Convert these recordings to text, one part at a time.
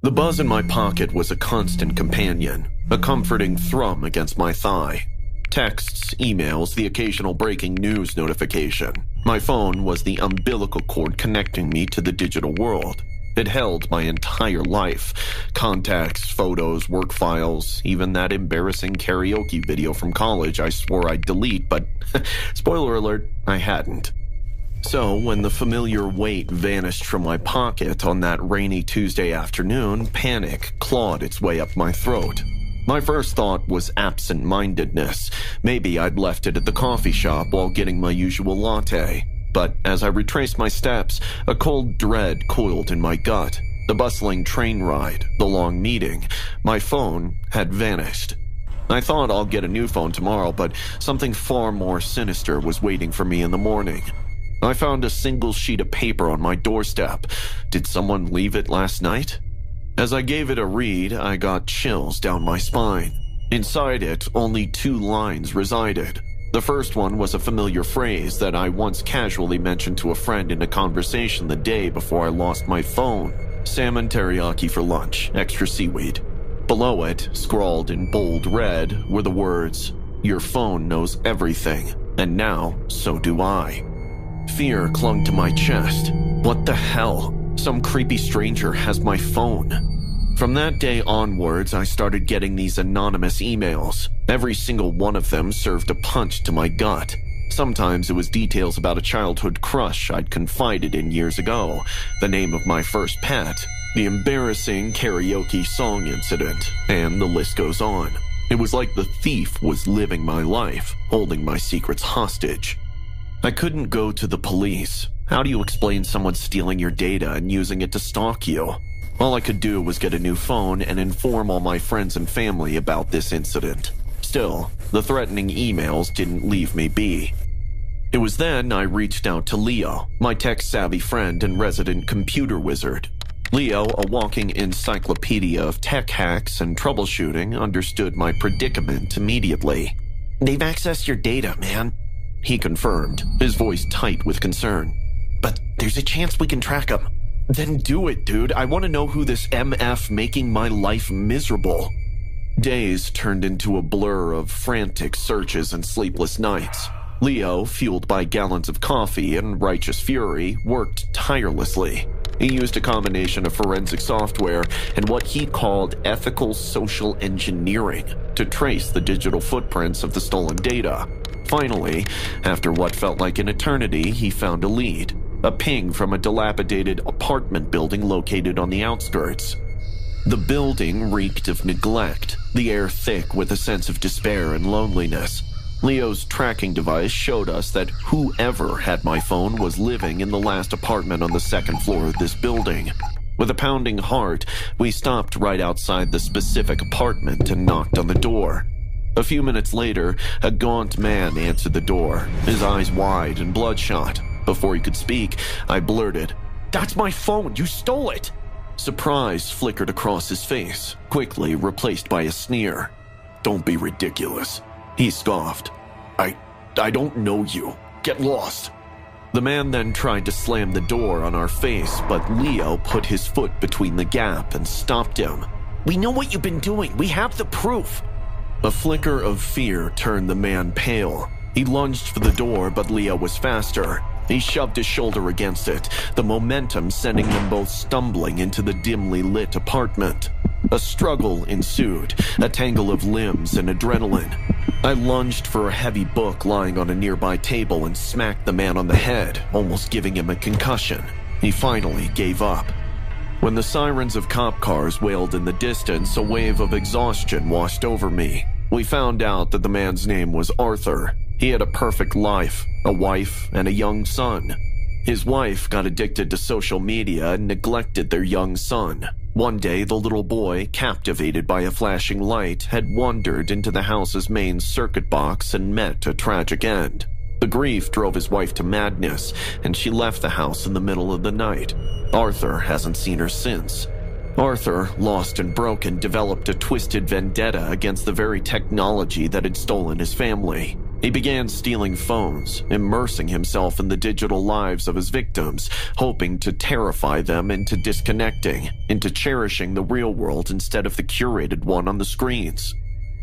The buzz in my pocket was a constant companion, a comforting thrum against my thigh. Texts, emails, the occasional breaking news notification. My phone was the umbilical cord connecting me to the digital world. It held my entire life. Contacts, photos, work files, even that embarrassing karaoke video from college I swore I'd delete, but spoiler alert, I hadn't. So, when the familiar weight vanished from my pocket on that rainy Tuesday afternoon, panic clawed its way up my throat. My first thought was absent-mindedness. Maybe I'd left it at the coffee shop while getting my usual latte. But as I retraced my steps, a cold dread coiled in my gut. The bustling train ride, the long meeting, my phone had vanished. I thought I'll get a new phone tomorrow, but something far more sinister was waiting for me in the morning. I found a single sheet of paper on my doorstep. Did someone leave it last night? As I gave it a read, I got chills down my spine. Inside it, only 2 lines resided. The first one was a familiar phrase that I once casually mentioned to a friend in a conversation the day before I lost my phone. Salmon teriyaki for lunch, extra seaweed. Below it, scrawled in bold red, were the words, "Your phone knows everything, and now so do I." Fear clung to my chest. What the hell? Some creepy stranger has my phone. From that day onwards, I started getting these anonymous emails. Every single one of them served a punch to my gut. Sometimes it was details about a childhood crush I'd confided in years ago, the name of my first pet, the embarrassing karaoke song incident, and the list goes on. It was like the thief was living my life, holding my secrets hostage. I couldn't go to the police. How do you explain someone stealing your data and using it to stalk you? All I could do was get a new phone and inform all my friends and family about this incident. Still, the threatening emails didn't leave me be. It was then I reached out to Leo, my tech-savvy friend and resident computer wizard. Leo, a walking encyclopedia of tech hacks and troubleshooting, understood my predicament immediately. "They've accessed your data, man," he confirmed, his voice tight with concern. "But there's a chance we can track them." "Then do it, dude. I want to know who this MF making my life miserable." Days turned into a blur of frantic searches and sleepless nights. Leo, fueled by gallons of coffee and righteous fury, worked tirelessly. He used a combination of forensic software and what he called ethical social engineering to trace the digital footprints of the stolen data. Finally, after what felt like an eternity, he found a lead. A ping from a dilapidated apartment building located on the outskirts. The building reeked of neglect, the air thick with a sense of despair and loneliness. Leo's tracking device showed us that whoever had my phone was living in the last apartment on the second floor of this building. With a pounding heart, we stopped right outside the specific apartment and knocked on the door. A few minutes later, a gaunt man answered the door, his eyes wide and bloodshot. Before he could speak, I blurted, "That's my phone! You stole it!" Surprise flickered across his face, quickly replaced by a sneer. "Don't be ridiculous," he scoffed. I don't know you. Get lost." The man then tried to slam the door on our face, but Leo put his foot between the gap and stopped him. "We know what you've been doing. We have the proof." A flicker of fear turned the man pale. He lunged for the door, but Leo was faster. He shoved his shoulder against it, the momentum sending them both stumbling into the dimly lit apartment. A struggle ensued, a tangle of limbs and adrenaline. I lunged for a heavy book lying on a nearby table and smacked the man on the head, almost giving him a concussion. He finally gave up. When the sirens of cop cars wailed in the distance, a wave of exhaustion washed over me. We found out that the man's name was Arthur. He had a perfect life, a wife, and a young son. His wife got addicted to social media and neglected their young son. One day, the little boy, captivated by a flashing light, had wandered into the house's main circuit box and met a tragic end. The grief drove his wife to madness, and she left the house in the middle of the night. Arthur hasn't seen her since. Arthur, lost and broken, developed a twisted vendetta against the very technology that had stolen his family. He began stealing phones, immersing himself in the digital lives of his victims, hoping to terrify them into disconnecting, into cherishing the real world instead of the curated one on the screens.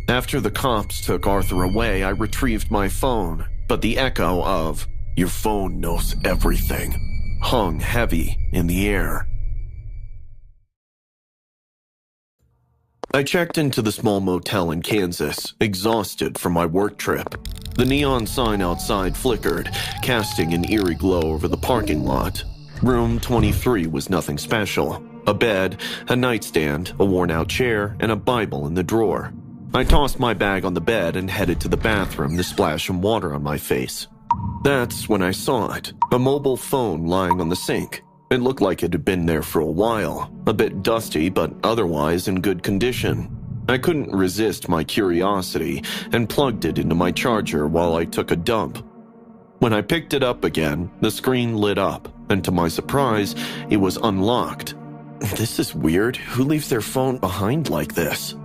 After the cops took Arthur away, I retrieved my phone, but the echo of, "Your phone knows everything," hung heavy in the air. I checked into the small motel in Kansas, exhausted from my work trip. The neon sign outside flickered, casting an eerie glow over the parking lot. Room 23 was nothing special. A bed, a nightstand, a worn-out chair, and a Bible in the drawer. I tossed my bag on the bed and headed to the bathroom to splash some water on my face. That's when I saw it, a mobile phone lying on the sink. It looked like it had been there for a while, a bit dusty but otherwise in good condition. I couldn't resist my curiosity and plugged it into my charger while I took a dump. When I picked it up again, the screen lit up, and to my surprise, it was unlocked. This is weird. Who leaves their phone behind like this?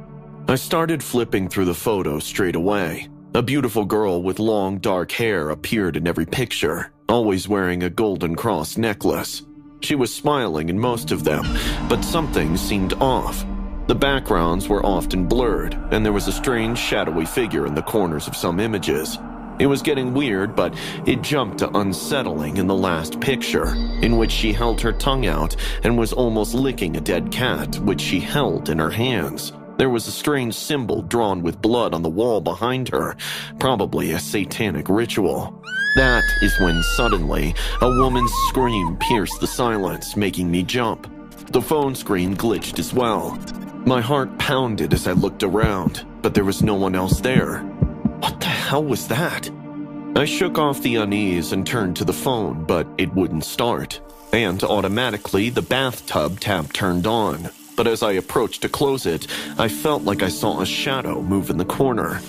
I started flipping through the photos straight away. A beautiful girl with long dark hair appeared in every picture, always wearing a golden cross necklace. She was smiling in most of them, but something seemed off. The backgrounds were often blurred, and there was a strange shadowy figure in the corners of some images. It was getting weird, but it jumped to unsettling in the last picture, in which she held her tongue out and was almost licking a dead cat, which she held in her hands. There was a strange symbol drawn with blood on the wall behind her, probably a satanic ritual. That is when suddenly, a woman's scream pierced the silence, making me jump. The phone screen glitched as well. My heart pounded as I looked around, but there was no one else there. What the hell was that? I shook off the unease and turned to the phone, but it wouldn't start. And automatically, the bathtub tap turned on. But as I approached to close it, I felt like I saw a shadow move in the corner.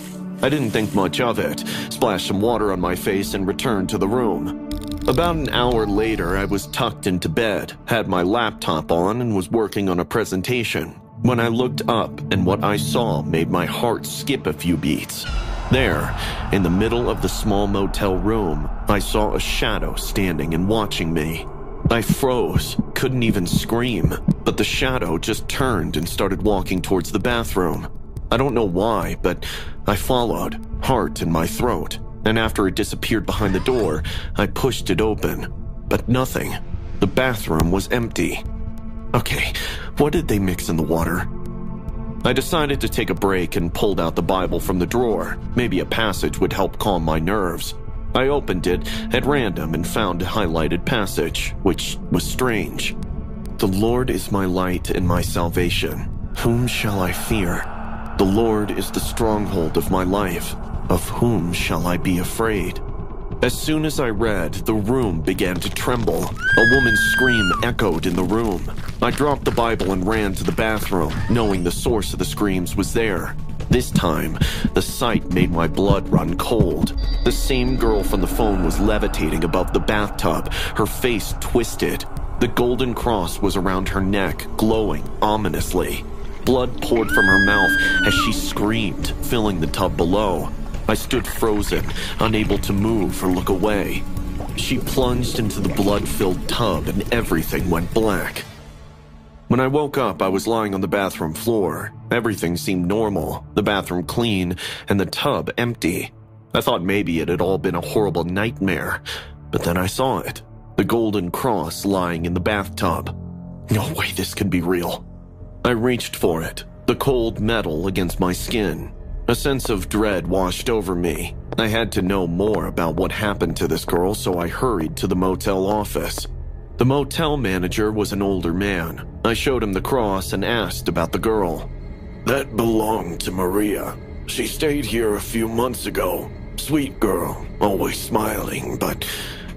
I didn't think much of it, splashed some water on my face and returned to the room. About an hour later, I was tucked into bed, had my laptop on, and was working on a presentation. When I looked up, and what I saw made my heart skip a few beats. There, in the middle of the small motel room, I saw a shadow standing and watching me. I froze, couldn't even scream, but the shadow just turned and started walking towards the bathroom. I don't know why, but I followed, heart in my throat, and after it disappeared behind the door, I pushed it open. But nothing. The bathroom was empty. Okay, what did they mix in the water? I decided to take a break and pulled out the Bible from the drawer. Maybe a passage would help calm my nerves. I opened it at random and found a highlighted passage, which was strange. "The Lord is my light and my salvation. Whom shall I fear? The Lord is the stronghold of my life. Of whom shall I be afraid?" As soon as I read, the room began to tremble. A woman's scream echoed in the room. I dropped the Bible and ran to the bathroom, knowing the source of the screams was there. This time, the sight made my blood run cold. The same girl from the phone was levitating above the bathtub, her face twisted. The golden cross was around her neck, glowing ominously. Blood poured from her mouth as she screamed, filling the tub below. I stood frozen, unable to move or look away. She plunged into the blood-filled tub and everything went black. When I woke up, I was lying on the bathroom floor. Everything seemed normal, the bathroom clean, and the tub empty. I thought maybe it had all been a horrible nightmare, but then I saw it. The golden cross lying in the bathtub. No way this could be real. I reached for it, the cold metal against my skin. A sense of dread washed over me. I had to know more about what happened to this girl, so I hurried to the motel office. The motel manager was an older man. I showed him the cross and asked about the girl. "That belonged to Maria. She stayed here a few months ago. Sweet girl, always smiling, but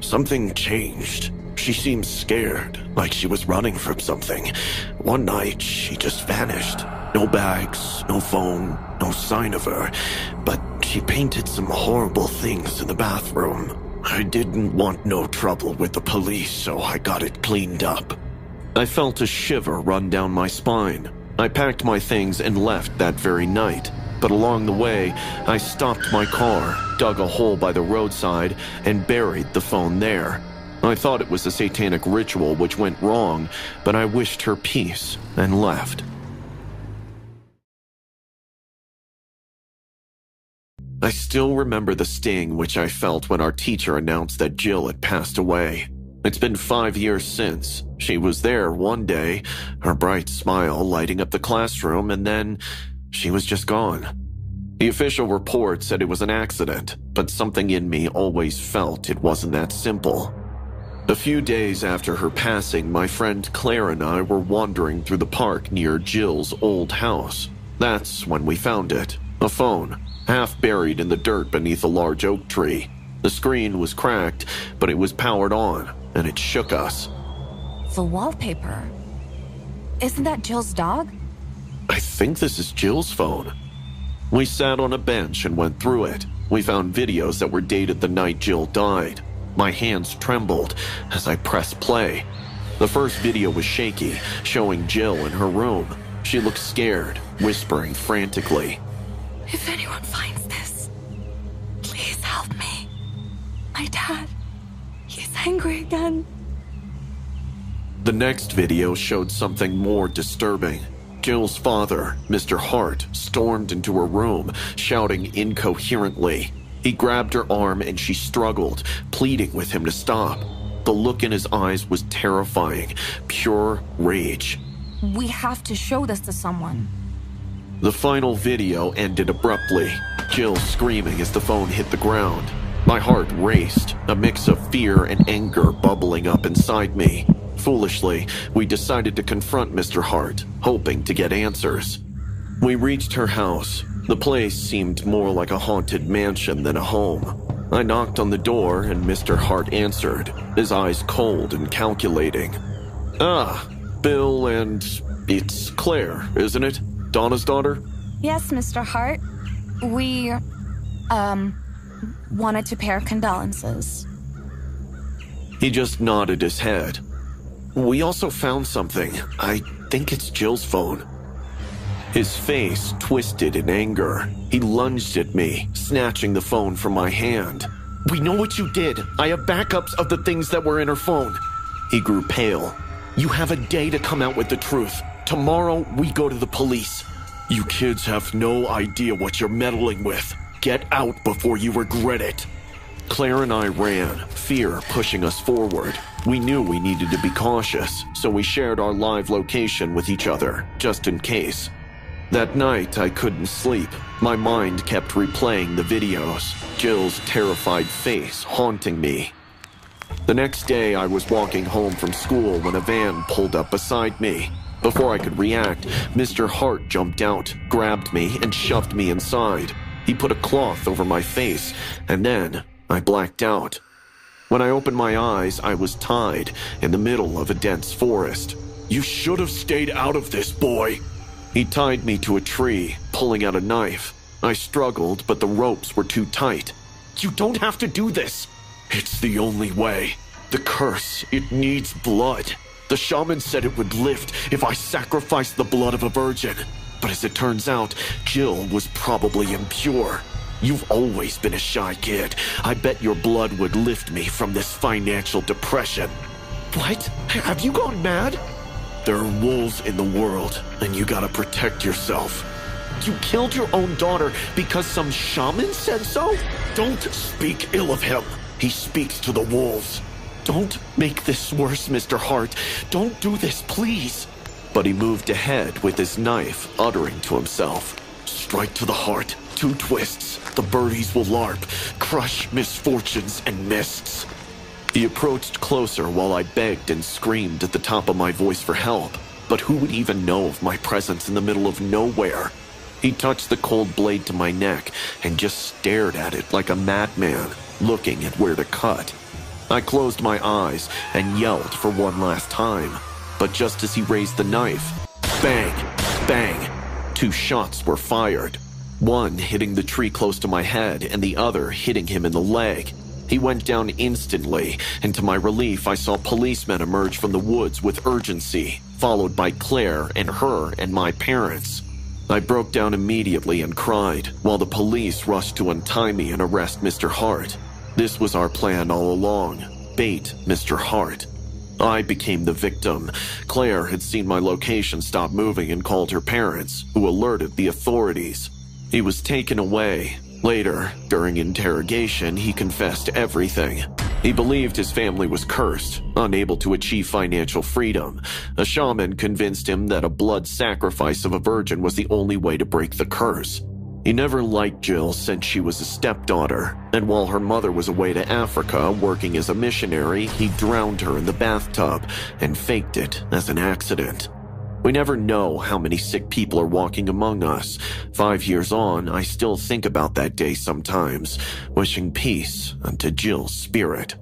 something changed. She seemed scared, like she was running from something. One night, she just vanished. No bags, no phone, no sign of her, but she painted some horrible things in the bathroom. I didn't want no trouble with the police, so I got it cleaned up." I felt a shiver run down my spine. I packed my things and left that very night. But along the way, I stopped my car, dug a hole by the roadside, and buried the phone there. I thought it was a satanic ritual which went wrong, but I wished her peace and left. I still remember the sting which I felt when our teacher announced that Jill had passed away. It's been 5 years since. She was there one day, her bright smile lighting up the classroom, and then she was just gone. The official report said it was an accident, but something in me always felt it wasn't that simple. A few days after her passing, my friend Claire and I were wandering through the park near Jill's old house. That's when we found it, a phone, half buried in the dirt beneath a large oak tree. The screen was cracked, but it was powered on, and it shook us. The wallpaper. Isn't that Jill's dog? I think this is Jill's phone. We sat on a bench and went through it. We found videos that were dated the night Jill died. My hands trembled as I pressed play. The first video was shaky, showing Jill in her room. She looked scared, whispering frantically. If anyone finds this, please help me. My dad, he's angry again. The next video showed something more disturbing. Jill's father, Mr. Hart, stormed into her room, shouting incoherently. He grabbed her arm and she struggled, pleading with him to stop. The look in his eyes was terrifying, pure rage. We have to show this to someone. The final video ended abruptly, Jill screaming as the phone hit the ground. My heart raced, a mix of fear and anger bubbling up inside me. Foolishly, we decided to confront Mr. Hart, hoping to get answers. We reached her house. The place seemed more like a haunted mansion than a home. I knocked on the door and Mr. Hart answered, his eyes cold and calculating. Ah, Bill and... it's Claire, isn't it? Donna's daughter? Yes, Mr. Hart. We, wanted to pay our condolences. He just nodded his head. We also found something. I think it's Jill's phone. His face twisted in anger. He lunged at me, snatching the phone from my hand. We know what you did. I have backups of the things that were in her phone. He grew pale. You have a day to come out with the truth. Tomorrow, we go to the police. You kids have no idea what you're meddling with. Get out before you regret it. Claire and I ran, fear pushing us forward. We knew we needed to be cautious, so we shared our live location with each other, just in case. That night, I couldn't sleep. My mind kept replaying the videos, Jill's terrified face haunting me. The next day, I was walking home from school when a van pulled up beside me. Before I could react, Mr. Hart jumped out, grabbed me, and shoved me inside. He put a cloth over my face, and then I blacked out. When I opened my eyes, I was tied in the middle of a dense forest. You should have stayed out of this, boy. He tied me to a tree, pulling out a knife. I struggled, but the ropes were too tight. You don't have to do this. It's the only way. The curse, it needs blood. The shaman said it would lift if I sacrificed the blood of a virgin. But as it turns out, Jill was probably impure. You've always been a shy kid. I bet your blood would lift me from this financial depression. What? Have you gone mad? There are wolves in the world, and you gotta protect yourself. You killed your own daughter because some shaman said so? Don't speak ill of him. He speaks to the wolves. Don't make this worse, Mr. Hart. Don't do this, please. But he moved ahead with his knife, uttering to himself. Strike to the heart, 2 twists. The birdies will larp, crush misfortunes and mists. He approached closer while I begged and screamed at the top of my voice for help. But who would even know of my presence in the middle of nowhere? He touched the cold blade to my neck and just stared at it like a madman, looking at where to cut. I closed my eyes and yelled for one last time. But just as he raised the knife, bang, bang, 2 shots were fired. One hitting the tree close to my head and the other hitting him in the leg. He went down instantly, and to my relief, I saw policemen emerge from the woods with urgency, followed by Claire and her and my parents. I broke down immediately and cried, while the police rushed to untie me and arrest Mr. Hart. This was our plan all along: bait Mr. Hart. I became the victim. Claire had seen my location stop moving and called her parents, who alerted the authorities. He was taken away. Later, during interrogation, he confessed everything. He believed his family was cursed, unable to achieve financial freedom. A shaman convinced him that a blood sacrifice of a virgin was the only way to break the curse. He never liked Jill since she was a stepdaughter, and while her mother was away to Africa working as a missionary, he drowned her in the bathtub and faked it as an accident. We never know how many sick people are walking among us. 5 years on, I still think about that day sometimes, wishing peace unto Jill's spirit.